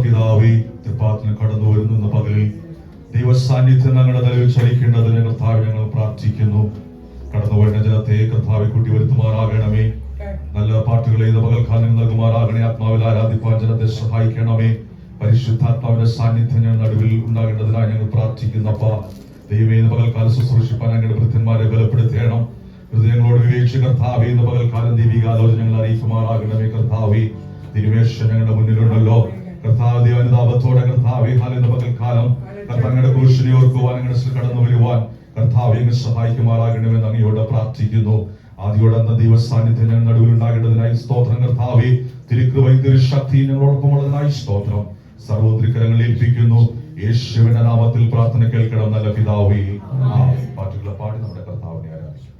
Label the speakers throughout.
Speaker 1: പിതാവേ, തൃപ്പാത്തിന് കടന്നു വരുന്ന പകലിൽ ദൈവ സാന്നിധ്യം ഞങ്ങളുടെ നിലവിൽ ചലിക്കേണ്ടതിന് കർത്താവ് ഞങ്ങൾ പ്രാർത്ഥിക്കുന്നു. കടന്നു വരുന്ന ജനത്തെ കർത്താവെ കൂട്ടി വരുത്തുമാറാകണമേ. നല്ല പാട്ടുകളെ പകൽക്കാലം നൽകുമാറാകണേ. ആത്മാവിൽ ആരാധിപ്പാൻ ജനത്തെ സഹായിക്കണമേ. പരിശുദ്ധാത്മാവിന്റെ സാന്നിധ്യം ഞങ്ങൾ നടുവിൽ ഉണ്ടാകേണ്ടതിനായി ഞങ്ങൾ പ്രാർത്ഥിക്കുന്നപ്പ. ദൈവമേ, പകൽക്കാലം ശുശ്രൂഷിപ്പാൻ ഞങ്ങളുടെ ഭൃത്യന്മാരെ ബലപ്പെടുത്തണം. ഹൃദയങ്ങളോട് വിവേചിച്ച് കർത്താവേ, പകൽക്കാലം ദൈവികാലോചന ഞങ്ങൾ അറിയിക്കുമാറാകണമേ. കർത്താവേ, തിരുമേശൻ ഞങ്ങളുടെ മുന്നിലുണ്ടല്ലോ. കർത്താവ് ദൈവാനുതാപത്തോടെ കർത്താവേ, ഹാലെന്ന പകൽക്കാലം കർത്താവയുടെ ക്രൂശിനെ ഓർക്കുവാൻ ഞങ്ങളുടെ കടന്നു വരുവാൻ കർത്താവെ സഹായിക്കുമാറാകണമെന്ന് അങ്ങയോട് പ്രാർത്ഥിക്കുന്നു. ആദ്യോടെ എന്ന ദൈവ സാന്നിധ്യം ഞങ്ങൾ നടുവിൽ ഉണ്ടാകേണ്ടതിനായി സ്തോത്രം. കർത്താവെ, തിരുകൃപയും തിരുശക്തി ഞങ്ങളോടൊപ്പമുള്ളതിനായി സ്തോത്രം. സർവോദ്രിക്കരങ്ങളിൽ ഏൽപ്പിക്കുന്നു. യേശുവിന്റെ നാമത്തിൽ പ്രാർത്ഥന കേൾക്കണം നല്ല പിതാവേ. പാട്ടുകളെ പാടി നമ്മുടെ കർത്താവിനെ ആരാധിക്കും.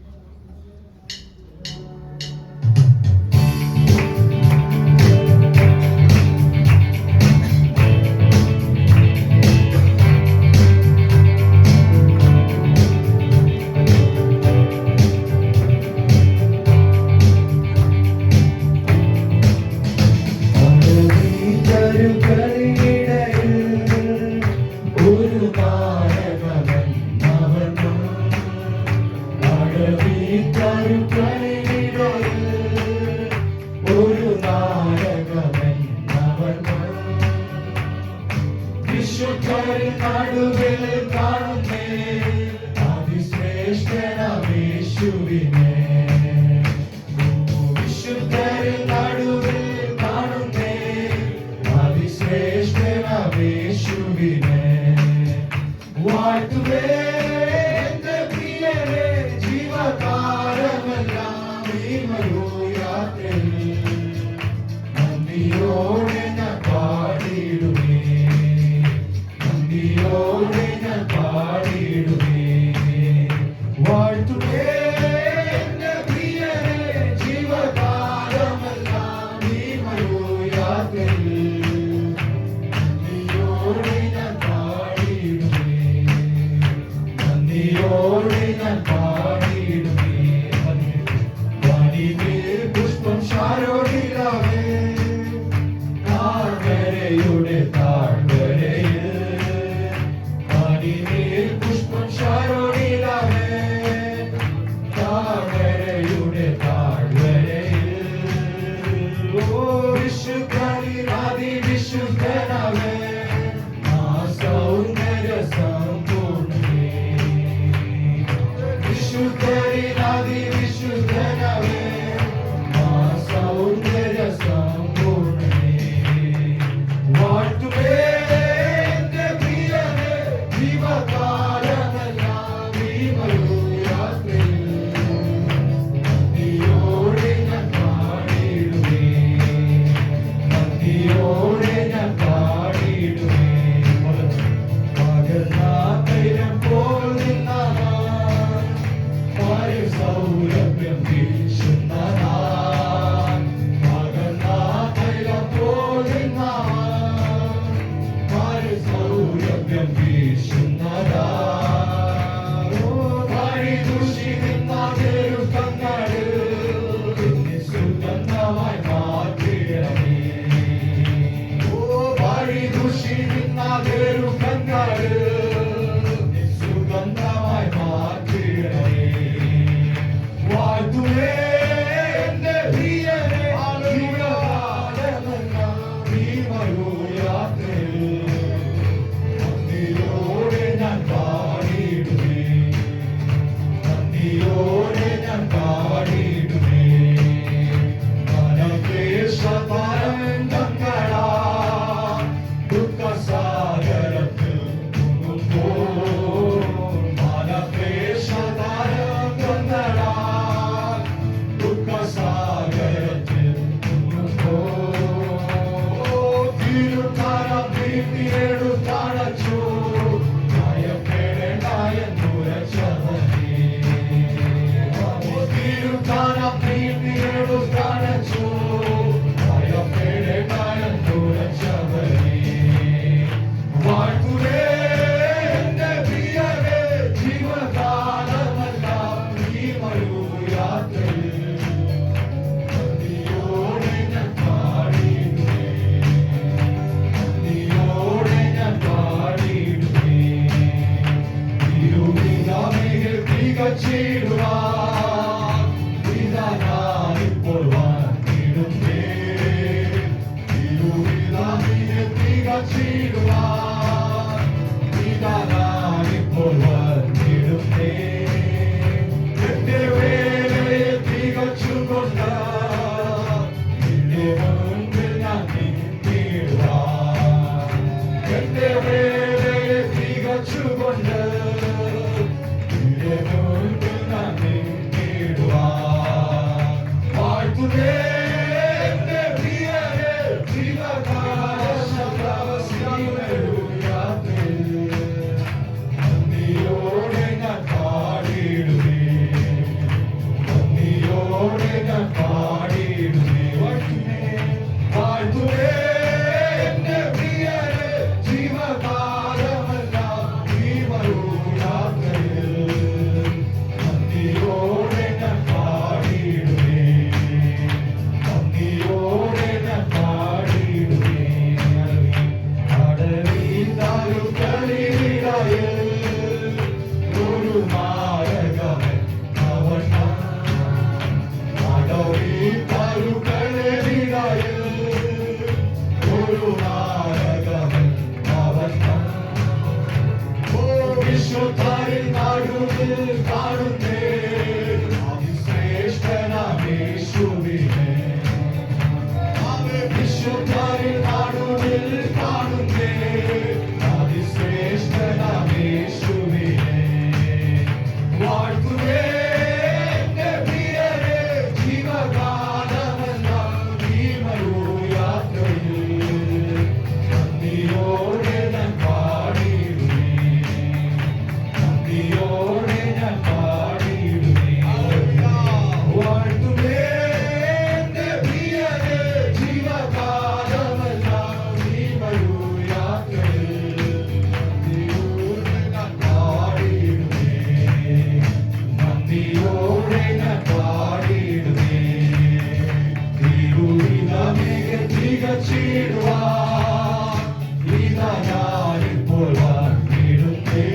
Speaker 2: Oh,
Speaker 1: തികച്ചിടുവാൻ ഇതാ ഞാനിപ്പോൾ വന്നിടുന്നേ. തിരുവിതാവിനെ തികച്ചിടുവാൻ ഇതാ ഞാനിപ്പോൾ വന്നിടുന്നേ. എന്റെ വേലയെ തികച്ചുകൊണ്ട് നിന്റെ മുൻപിൽ ഞാൻ നിന്നിടുവാൻ. എന്റെ വേലയെ തികച്ചുകൊണ്ട് നിന്റെ മുൻപിൽ ഞാൻ നിന്നിടുവാൻ. വാഴ്ത്തുന്നേ എന്റെ പ്രിയരെ നന്ദിയോടെ ഞാൻ പാടിയിടുമേ. നന്ദിയോടെ ഞാൻ പാടിയിടുമേ. വാഴ്ത്തുന്നേ എന്റെ പ്രിയരെ ജീവകാലമെല്ലാം ഈ മരുയാത്രയിൽ. നന്ദിയോടെ ഞാൻ പാടിയിടുമേ. നന്ദിയോടെ ഞാൻ പാടിയിടുമേ. കടലിൻ താഴുകളിലിടയിൽ ഒരു നായകൻ അവൻ. കടലിൻ താഴുകളിലിടയിൽ ഒരു നായകൻ അവൻ. വിശുദ്ധരിൽ നടുവിൽ കാണുന്നേ അതിശ്രേഷ്ഠനാം യേശുവിനെ. വിശുദ്ധരിൽ നടുവിൽ കാണുന്നേ അതിശ്രേഷ്ഠനാം യേശുവിനെ. വാഴ്ത്തുന്നേ എന്റെ പ്രിയരെ ജീവകാലമെല്ലാം ഈ മരുയാത്രയിൽ. നന്ദിയോടെ ഞാൻ പാടിയിടുമേ. നന്ദിയോടെ ഞാൻ പാടിയിടുമേ. വാഴ്ത്തുന്നേ എന്റെ പ്രിയരെ ജീവകാലമെല്ലാം ഈ മരുയാത്രയിൽ. നന്ദിയോടെ ഞാൻ പാടിയിടുമേ. നന്ദിയോടെ ഞാൻ പാടിയിടുമേ. തിരുവിതാവിനെ തികച്ചിടുവാൻ ഇതാ ഞാനിപ്പോൾ വന്നിടുന്നേ.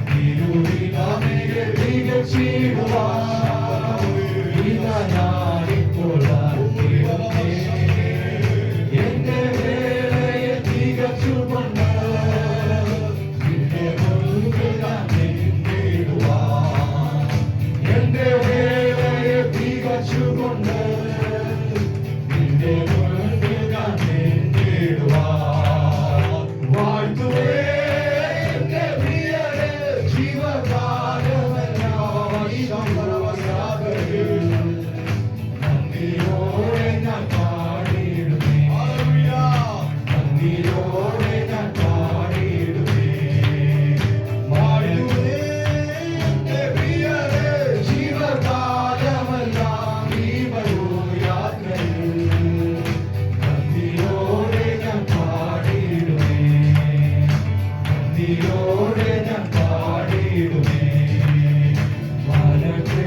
Speaker 1: തിരുവിതാവിനെ തികച്ചിടുവാൻ ഇതാ ഞാനിപ്പോൾ വന്നിടുന്നേ. എന്റെ വേലയെ തികച്ചുകൊണ്ട് നിന്റെ മുൻപിൽ ഞാൻ നിന്നിടുവാൻ. എന്റെ വേലയെ തികച്ചുകൊണ്ട് നിന്റെ മുൻപിൽ ഞാൻ നിന്നിടുവാൻ. വാഴ്ത്തുവേ എന്റെ പ്രിയരെ ജീവകാലമെല്ലാം ഈ മരുയാത്രയിൽ. നന്ദിയോടെ ഞാൻ പാടിയിടുമേ. നന്ദിയോടെ ഞാൻ പാടിയിടുമേ. വാഴ്ത്തുവേ എന്റെ പ്രിയരെ ജീവകാലമെല്ലാം ഈ മരുയാത്രയിൽ. നന്ദിയോടെ ഞാൻ പാടിയിടുമേ. നന്ദിയോടെ ഞാൻ പാടിയിടുമേ. വരട്ടെ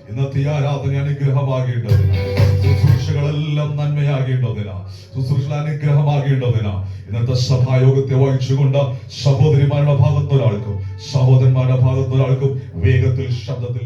Speaker 1: ഇന്നത്തെ ആരാധന അനുഗ്രഹമാകേണ്ടതിന്, ശുശ്രൂഷകളെല്ലാം നന്മയാകേണ്ടതിന്, ശുശ്രൂഷ അനുഗ്രഹമാകേണ്ടതിന് ഇന്നത്തെ സഭായോഗത്തെ വഹിച്ചുകൊണ്ട് സഹോദരിമാരുടെ ഭാഗത്തൊരാൾക്കും സഹോദരന്മാരുടെ ഭാഗത്തൊരാൾക്കും വേഗത്തിൽ ശബ്ദത്തിൽ